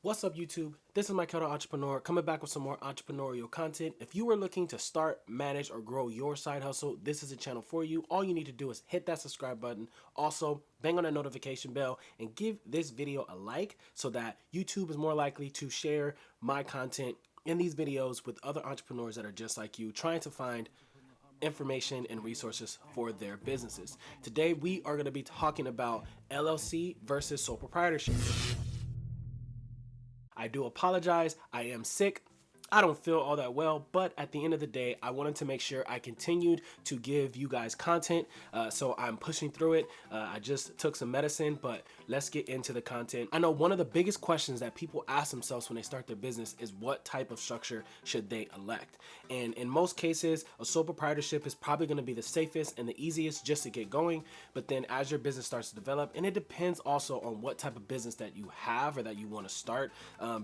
What's up, YouTube? This is my Kettle Entrepreneur coming back with some more entrepreneurial content. If you are looking to start, manage, or grow your side hustle, this is a channel for you. All you need to do is hit that subscribe button. Also, bang on that notification bell and give this video a like so that YouTube is more likely to share my content in these videos with other entrepreneurs that are just like you, trying to find information and resources for their businesses. Today, we are going to be talking about LLC versus sole proprietorship. I do apologize. I am sick. I don't feel all that well, but at the end of the day, I wanted to make sure I continued to give you guys content. So I'm pushing through it. I just took some medicine, but let's get into the content. I know one of the biggest questions that people ask themselves when they start their business is what type of structure should they elect? And in most cases, a sole proprietorship is probably going to be the safest and the easiest just to get going. But then as your business starts to develop, and it depends also on what type of business that you have or that you want to start,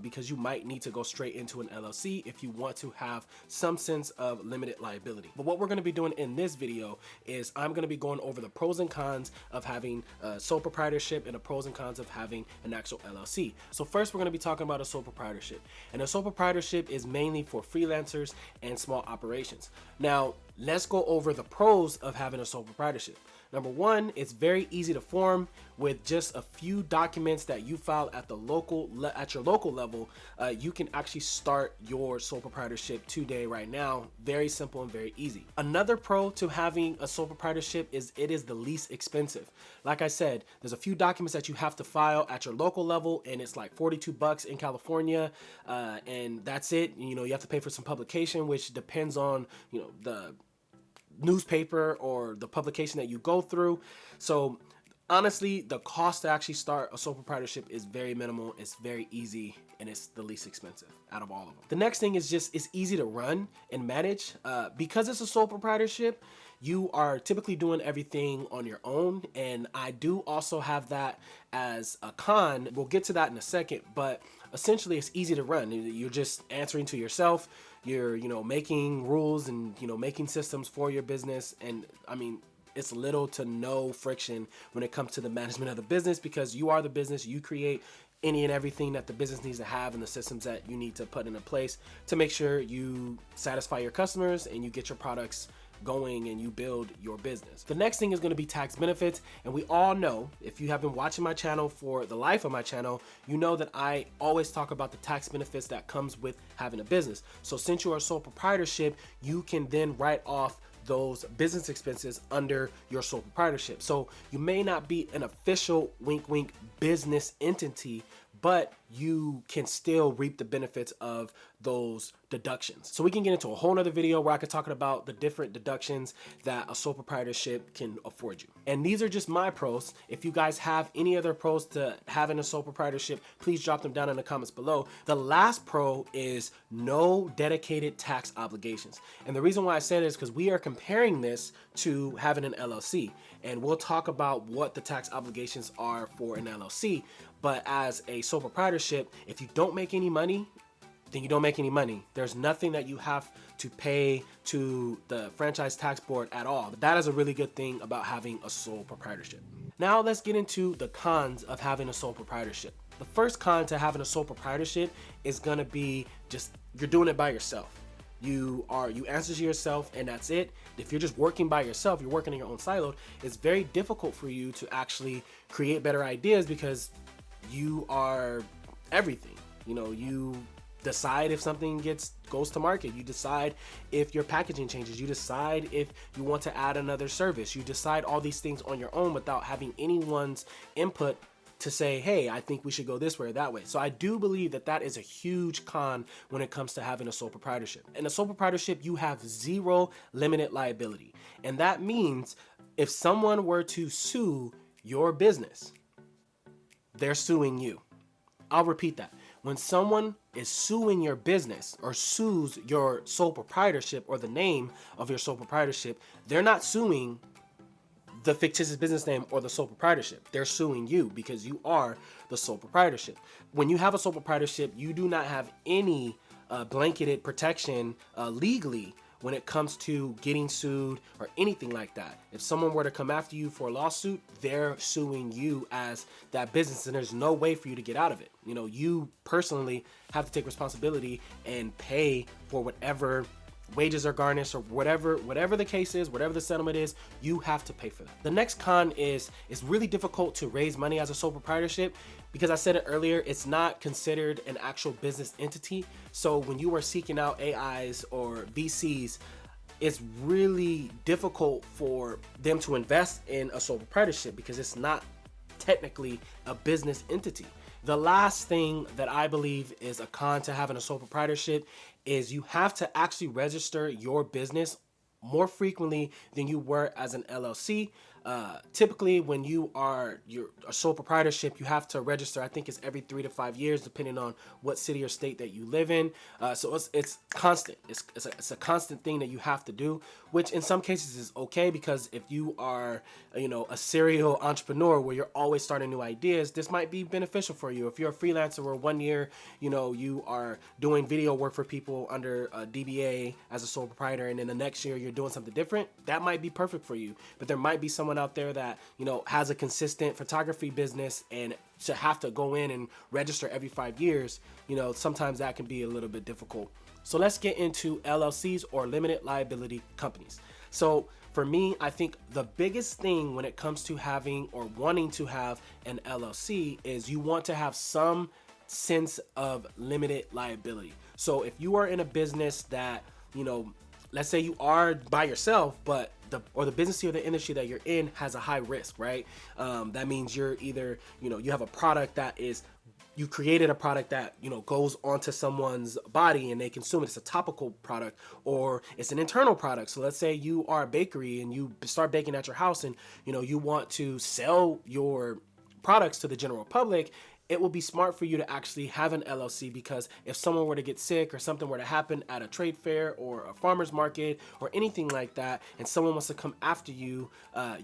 because you might need to go straight into an LLC if you want to have some sense of limited liability. But what we're going to be doing in this video is I'm going to be going over the pros and cons of having a sole proprietorship and the pros and cons of having an actual LLC. So first, we're going to be talking about a sole proprietorship. And a sole proprietorship is mainly for freelancers and small operations. Now, let's go over the pros of having a sole proprietorship. Number one, it's very easy to form with just a few documents that you file at the at your local level. You can actually start your sole proprietorship today, right now. Very simple and very easy. Another pro to having a sole proprietorship is it is the least expensive. Like I said, there's a few documents that you have to file at your local level, and it's like 42 bucks in California, and that's it. You know, you have to pay for some publication, which depends on, you know, the newspaper or the publication that you go through. So honestly, the cost to actually start a sole proprietorship is very minimal. It's very easy, and it's the least expensive out of all of them. The next thing is just it's easy to run and manage. Because it's a sole proprietorship, you are typically doing everything on your own, and I do also have that as a con. We'll get to that in a second, but essentially it's easy to run. You're just answering to yourself. You're, making rules and, making systems for your business. And I mean, it's little to no friction when it comes to the management of the business, because you are the business. You create any and everything that the business needs to have and the systems that you need to put into place to make sure you satisfy your customers and you get your products going and you build your business. The next thing is going to be tax benefits. And we all know, if you have been watching my channel for the life of my channel, you know that I always talk about the tax benefits that comes with having a business. So since you are a sole proprietorship, you can then write off those business expenses under your sole proprietorship. So you may not be an official wink wink business entity, but you can still reap the benefits of those deductions. So we can get into a whole nother video where I could talk about the different deductions that a sole proprietorship can afford you. And these are just my pros. If you guys have any other pros to having a sole proprietorship, please drop them down in the comments below. The last pro is no dedicated tax obligations. And the reason why I said it is because we are comparing this to having an LLC. And we'll talk about what the tax obligations are for an LLC. But as a sole proprietorship, if you don't make any money, then you don't make any money. There's nothing that you have to pay to the franchise tax board at all. That is a really good thing about having a sole proprietorship. Now let's get into the cons of having a sole proprietorship. The first con to having a sole proprietorship is gonna be just, you're doing it by yourself. You answer to yourself, and that's it. If you're just working by yourself, you're working in your own silo, it's very difficult for you to actually create better ideas because you are everything. You decide if something goes to market. You decide if your packaging changes. You decide if you want to add another service. You decide all these things on your own without having anyone's input to say, hey, I think we should go this way or that way. So I do believe that that is a huge con when it comes to having a sole proprietorship. In a sole proprietorship, you have zero limited liability. And that means if someone were to sue your business, they're suing you. I'll repeat that. When someone is suing your business or sues your sole proprietorship or the name of your sole proprietorship, they're not suing the fictitious business name or the sole proprietorship. They're suing you because you are the sole proprietorship. When you have a sole proprietorship, you do not have any blanketed protection legally when it comes to getting sued or anything like that. If someone were to come after you for a lawsuit, they're suing you as that business, and there's no way for you to get out of it. You know, you personally have to take responsibility and pay for whatever wages are garnished or whatever the case is, whatever the settlement is, you have to pay for that. The next con is it's really difficult to raise money as a sole proprietorship because I said it earlier, it's not considered an actual business entity. So when you are seeking out AIs or VCs, it's really difficult for them to invest in a sole proprietorship because it's not technically a business entity. The last thing that I believe is a con to having a sole proprietorship is you have to actually register your business more frequently than you were as an LLC. Typically, when you're a sole proprietorship, you have to register. I think it's every 3 to 5 years, depending on what city or state that you live in. So it's constant. It's a constant thing that you have to do, which in some cases is okay because if you are, a serial entrepreneur where you're always starting new ideas, this might be beneficial for you. If you're a freelancer where 1 year, you are doing video work for people under a DBA as a sole proprietor, and then the next year you're doing something different, that might be perfect for you. But there might be someone out there that has a consistent photography business and to have to go in and register every 5 years, sometimes that can be a little bit difficult. So let's get into LLCs or limited liability companies. So for me, I think the biggest thing when it comes to having or wanting to have an LLC is you want to have some sense of limited liability. So if you are in a business that, let's say you are by yourself, but the business or the industry that you're in has a high risk, right? That means you're either, you have a product that is, you created a product that, goes onto someone's body and they consume it. It's a topical product or it's an internal product. So let's say you are a bakery and you start baking at your house and, you want to sell your products to the general public. It will be smart for you to actually have an LLC because if someone were to get sick or something were to happen at a trade fair or a farmer's market or anything like that, and someone wants to come after you,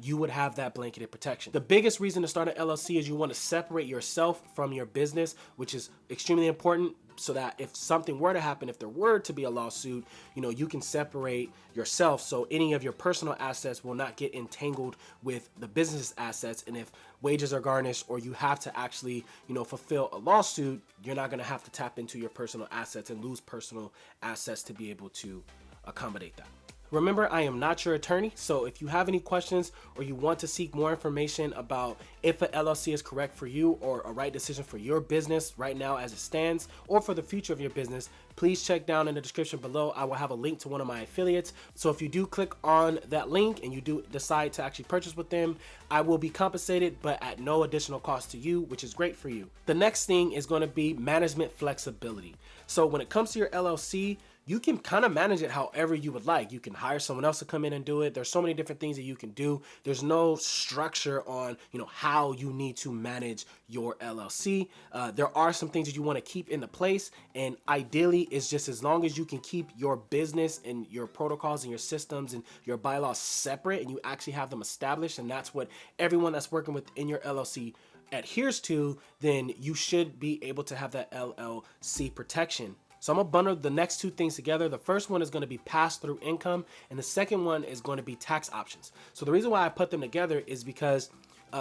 you would have that blanketed protection. The biggest reason to start an LLC is you want to separate yourself from your business, which is extremely important so that if something were to happen, if there were to be a lawsuit, you can separate yourself so any of your personal assets will not get entangled with the business assets. And if wages are garnished or you have to actually, fulfill a lawsuit, you're not going to have to tap into your personal assets and lose personal assets to be able to accommodate that. Remember, I am not your attorney, so if you have any questions or you want to seek more information about if an LLC is correct for you or a right decision for your business right now as it stands or for the future of your business, please check down in the description below. I will have a link to one of my affiliates. So if you do click on that link and you do decide to actually purchase with them, I will be compensated, but at no additional cost to you, which is great for you. The next thing is going to be management flexibility. So when it comes to your LLC, you can kind of manage it however you would like. You can hire someone else to come in and do it. There's so many different things that you can do. There's no structure on, how you need to manage your LLC. There are some things that you want to keep into place. And ideally, it's just as long as you can keep your business and your protocols and your systems and your bylaws separate and you actually have them established. And that's what everyone that's working within your LLC adheres to, then you should be able to have that LLC protection. So I'm gonna bundle the next two things together. The first one is gonna be pass-through income, and the second one is going to be tax options. So the reason why I put them together is because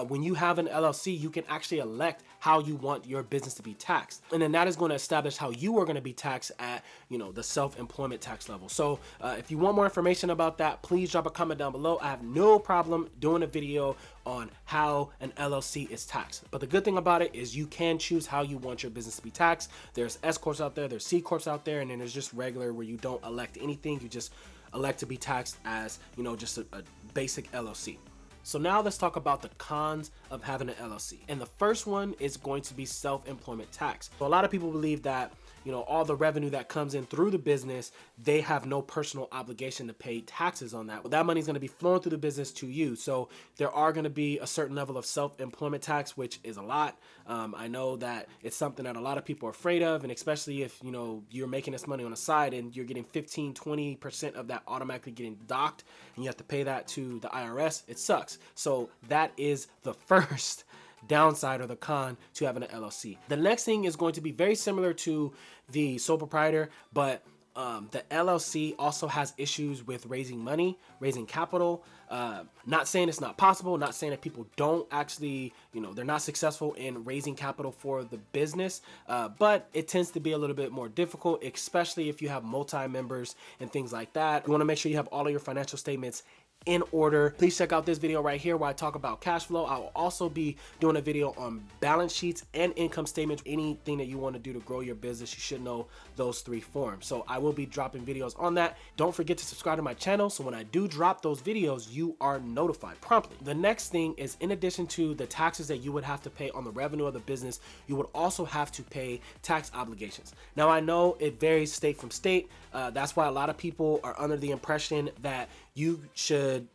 when you have an LLC, you can actually elect how you want your business to be taxed. And then that is going to establish how you are going to be taxed at, the self-employment tax level. So if you want more information about that, please drop a comment down below. I have no problem doing a video on how an LLC is taxed. But the good thing about it is you can choose how you want your business to be taxed. There's S Corps out there, there's C Corps out there, and then there's just regular where you don't elect anything. You just elect to be taxed as, just a basic LLC. So now let's talk about the cons of having an LLC. And the first one is going to be self-employment tax. So a lot of people believe that, all the revenue that comes in through the business, they have no personal obligation to pay taxes on that. Well, that money is going to be flowing through the business to you. So there are going to be a certain level of self-employment tax, which is a lot. I know that it's something that a lot of people are afraid of, and especially if, you're making this money on the side and you're getting 15-20% of that automatically getting docked and you have to pay that to the IRS, it sucks. So that is the first downside or the con to having an LLC. The next thing is going to be very similar to the sole proprietor, but The LLC also has issues with raising money, raising capital. Not saying it's not possible, not saying that people don't actually, they're not successful in raising capital for the business, but it tends to be a little bit more difficult, especially if you have multi-members and things like that. You want to make sure you have all of your financial statements in order. Please check out this video right here where I talk about cash flow. I will also be doing a video on balance sheets and income statements. Anything that you want to do to grow your business, you should know those 3 forms. So I will be dropping videos on that. Don't forget to subscribe to my channel so when I do drop those videos, you are notified promptly. The next thing is, in addition to the taxes that you would have to pay on the revenue of the business, you would also have to pay tax obligations. Now I know it varies state from state. That's why a lot of people are under the impression that you should,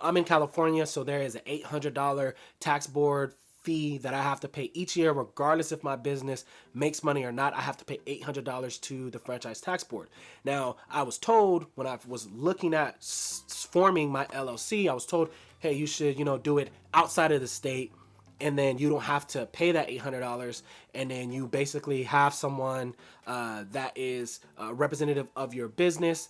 I'm in California, so there is an $800 tax board fee that I have to pay each year, regardless if my business makes money or not. I have to pay $800 to the franchise tax board. Now, I was told when I was looking at forming my LLC, I was told, hey, you should, do it outside of the state, and then you don't have to pay that $800, and then you basically have someone that is a representative of your business,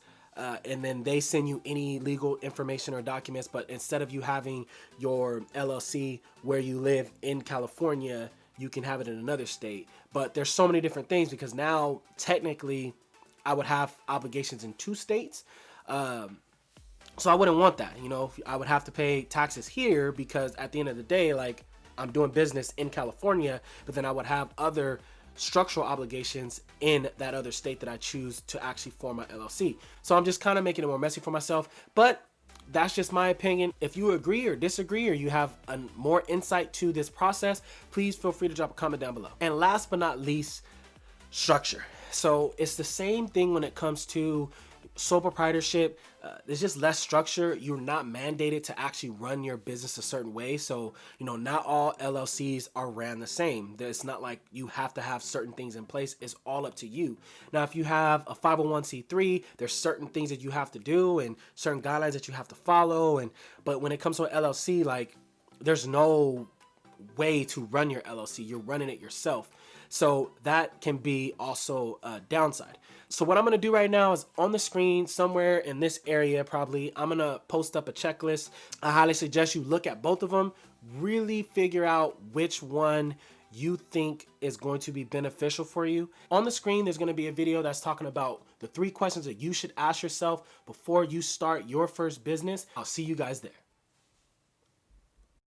and then they send you any legal information or documents. But instead of you having your LLC where you live in California, you can have it in another state. But there's so many different things, because now technically I would have obligations in 2 states. So I wouldn't want that. I would have to pay taxes here, because at the end of the day, like, I'm doing business in California, but then I would have other structural obligations in that other state that I choose to actually form my LLC. So I'm just kind of making it more messy for myself, but that's just my opinion. If you agree or disagree, or you have more insight to this process, please feel free to drop a comment down below. And last but not least, structure. So it's the same thing when it comes to sole proprietorship. There's just less structure. You're not mandated to actually run your business a certain way. So, not all LLCs are ran the same. It's not like you have to have certain things in place. It's all up to you. Now, if you have a 501c3, there's certain things that you have to do and certain guidelines that you have to follow. But when it comes to an LLC, like, there's no way to run your LLC. You're running it yourself. So that can be also a downside. So what I'm going to do right now is, on the screen somewhere in this area, probably, I'm going to post up a checklist. I highly suggest you look at both of them, really figure out which one you think is going to be beneficial for you. On the screen, there's going to be a video that's talking about the 3 questions that you should ask yourself before you start your first business. I'll see you guys there.